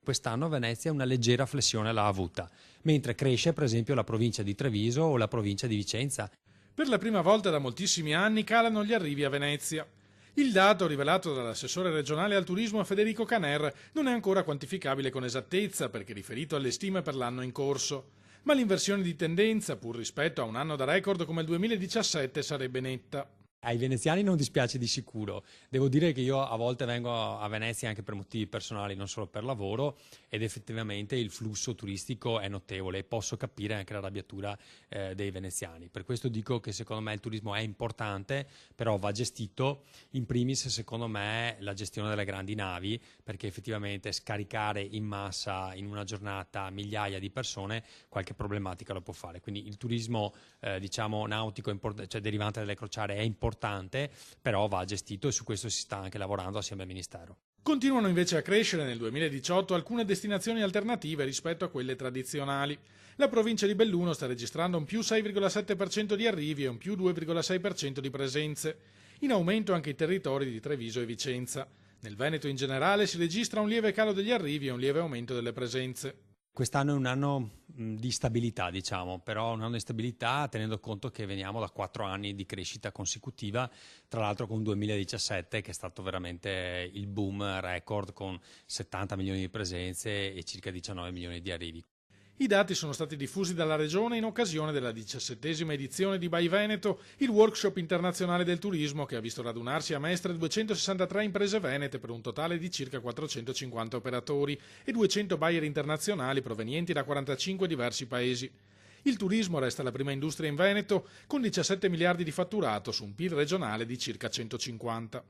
Quest'anno Venezia una leggera flessione l'ha avuta, mentre cresce per esempio la provincia di Treviso o la provincia di Vicenza. Per la prima volta da moltissimi anni calano gli arrivi a Venezia. Il dato, rivelato dall'assessore regionale al turismo Federico Caner, non è ancora quantificabile con esattezza perché riferito alle stime per l'anno in corso. Ma l'inversione di tendenza, pur rispetto a un anno da record come il 2017, sarebbe netta. Ai veneziani non dispiace di sicuro. Devo dire che io a volte vengo a Venezia anche per motivi personali, non solo per lavoro, ed effettivamente il flusso turistico è notevole e posso capire anche l'arrabbiatura dei veneziani. Per questo dico che secondo me il turismo è importante, però va gestito. In primis, secondo me, la gestione delle grandi navi, perché effettivamente scaricare in massa in una giornata migliaia di persone qualche problematica lo può fare. Quindi il turismo diciamo nautico, cioè derivante dalle crociere, è importante, però va gestito e su questo si sta anche lavorando assieme al Ministero. Continuano invece a crescere nel 2018 alcune destinazioni alternative rispetto a quelle tradizionali. La provincia di Belluno sta registrando un più 6,7% di arrivi e un più 2,6% di presenze. In aumento anche i territori di Treviso e Vicenza. Nel Veneto in generale si registra un lieve calo degli arrivi e un lieve aumento delle presenze. Quest'anno è un anno di stabilità, diciamo, però un anno di stabilità tenendo conto che veniamo da 4 anni di crescita consecutiva, tra l'altro con un 2017 che è stato veramente il boom record con 70 milioni di presenze e circa 19 milioni di arrivi. I dati sono stati diffusi dalla Regione in occasione della 17ª edizione di By Veneto, il workshop internazionale del turismo che ha visto radunarsi a Mestre 263 imprese venete per un totale di circa 450 operatori e 200 buyer internazionali provenienti da 45 diversi paesi. Il turismo resta la prima industria in Veneto con 17 miliardi di fatturato su un PIL regionale di circa 150.